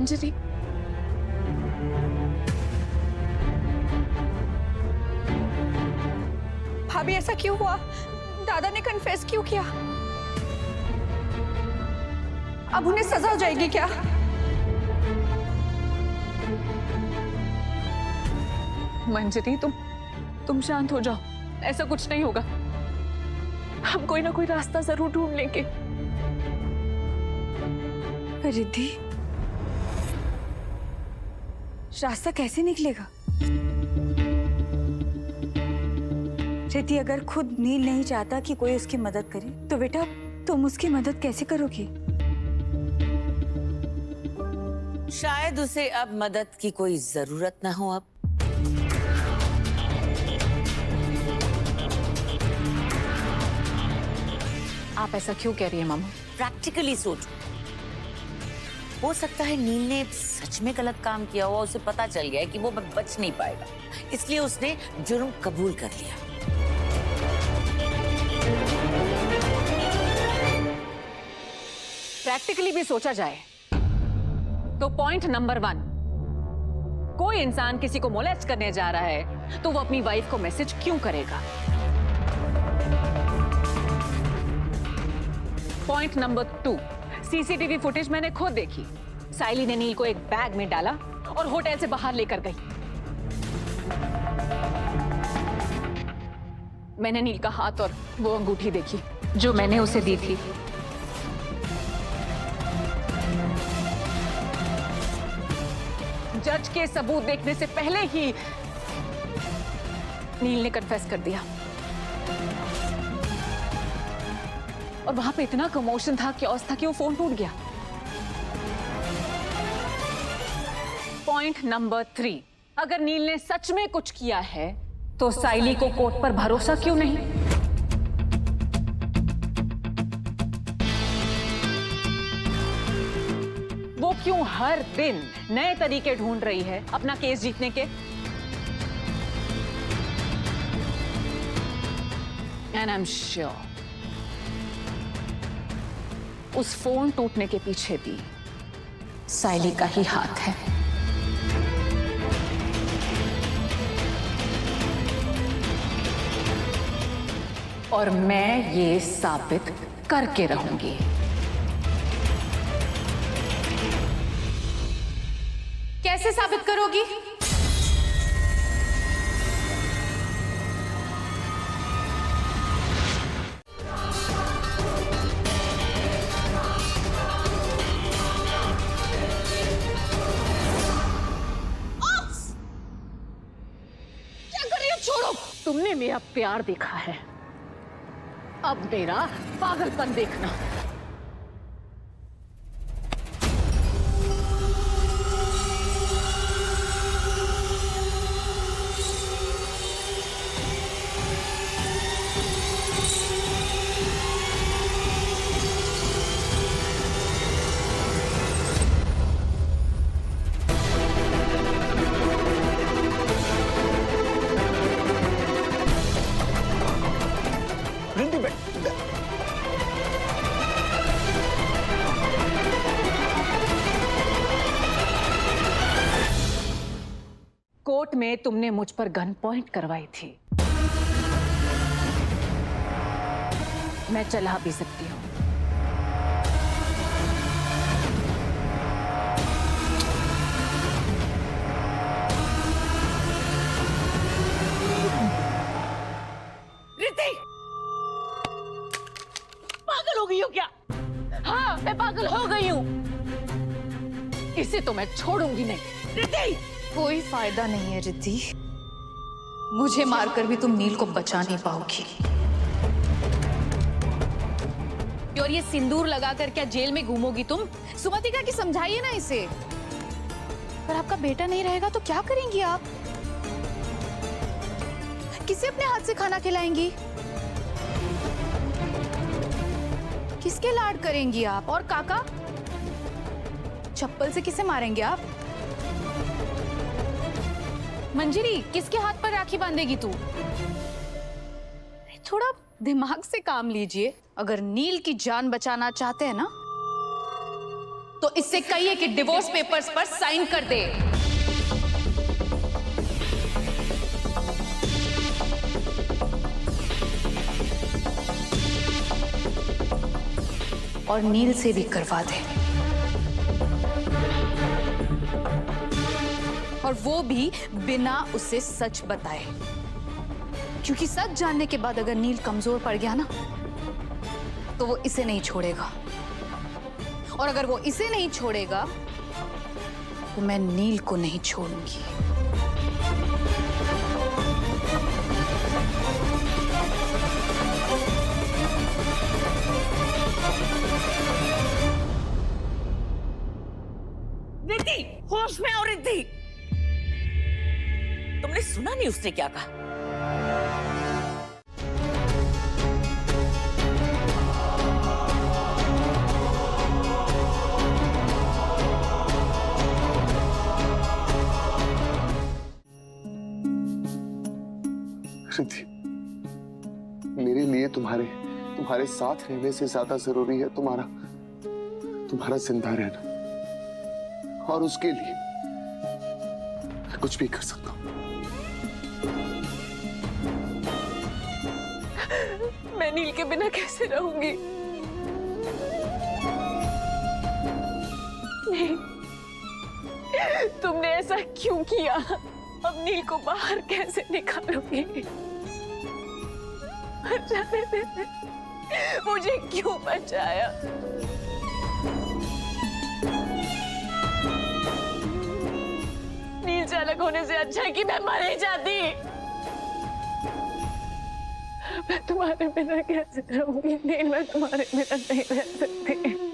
मंजरी, भाभी ऐसा क्यों हुआ? दादा ने कन्फेस क्यों किया? अब उन्हें सजा हो जाएगी क्या? मंजरी तुम शांत हो जाओ, ऐसा कुछ नहीं होगा। हम कोई ना कोई रास्ता जरूर ढूंढ लेंगे। रिद्धि, रास्ता कैसे निकलेगा? रिद्धि, अगर खुद नील नहीं चाहता कि कोई उसकी मदद करे, तो बेटा तुम उसकी मदद कैसे करोगी? शायद उसे अब मदद की कोई जरूरत ना हो। अब आप ऐसा क्यों कह रही है मामा? प्रैक्टिकली सोचो, हो सकता है नील ने सच में गलत काम किया हुआ, उसे पता चल गया है कि वो बच नहीं पाएगा, इसलिए उसने जुर्म कबूल कर लिया। प्रैक्टिकली भी सोचा जाए तो पॉइंट नंबर 1, कोई इंसान किसी को मोलेस्ट करने जा रहा है तो वो अपनी वाइफ को मैसेज क्यों करेगा? पॉइंट नंबर 2, सीसीटीवी फुटेज मैंने खुद देखी। साइली ने नील को एक बैग में डाला और होटल से बाहर लेकर गई। मैंने नील का हाथ और वो अंगूठी देखी जो मैंने उसे दी थी। जज के सबूत देखने से पहले ही नील ने कन्फेस कर दिया और वहां पे इतना कमोशन था, क्योस था कि वो फोन टूट गया। पॉइंट नंबर 3, अगर नील ने सच में कुछ किया है तो साइली को कोर्ट पर भरोसा क्यों नहीं? वो क्यों हर दिन नए तरीके ढूंढ रही है अपना केस जीतने के? एंड आई एम श्योर उस फोन टूटने के पीछे भी साइली का ही हाथ है। और मैं ये साबित करके रहूंगी। कैसे साबित करोगी? तुमने मेरा प्यार देखा है, अब मेरा पागलपन देखना। कोर्ट में तुमने मुझ पर गन पॉइंट करवाई थी। मैं चला भी सकती हूँ। रिद्धि, पागल हो गई हो क्या? हाँ, मैं पागल हो गई हूँ। इसे तो मैं छोड़ूंगी नहीं। रिद्धि, कोई फायदा नहीं है रिद्धि, मुझे मारकर भी तुम नील को बचा नहीं पाओगी। और ये सिंदूर लगाकर क्या जेल में घूमोगी तुम? सुमतिका की समझाइए ना इसे। पर आपका बेटा नहीं रहेगा तो क्या करेंगी आप? किसे अपने हाथ से खाना खिलाएंगी? किसके लाड करेंगी आप? और काका, चप्पल से किसे मारेंगे आप? मंजरी, किसके हाथ पर राखी बांधेगी तू? थोड़ा दिमाग से काम लीजिए। अगर नील की जान बचाना चाहते हैं ना, तो इससे कहिए कि डिवोर्स पेपर्स पर साइन कर दे। और नील से भी करवा दे, और वो भी बिना उसे सच बताए, क्योंकि सच जानने के बाद अगर नील कमजोर पड़ गया ना तो वो इसे नहीं छोड़ेगा, और अगर वो इसे नहीं छोड़ेगा तो मैं नील को नहीं छोड़ूंगी। रिद्धि, होश में आओ रिद्धि। तुमने सुना नहीं उसने क्या कहा? रिद्धि, मेरे लिए तुम्हारे साथ रहने से ज्यादा जरूरी है तुम्हारा जिंदा रहना, और उसके लिए मैं कुछ भी कर सकता हूँ। मैं नील के बिना कैसे रहूंगी? नहीं, तुमने ऐसा क्यों किया? अब नील को बाहर कैसे निकालोगी? जाने दे, मुझे क्यों बचाया? नील से अलग होने से अच्छा है कि मैं मर ही जाती। मैं तुम्हारे बिना कैसे रहूंगी? नील, मैं तुम्हारे बिना नहीं रह सकती।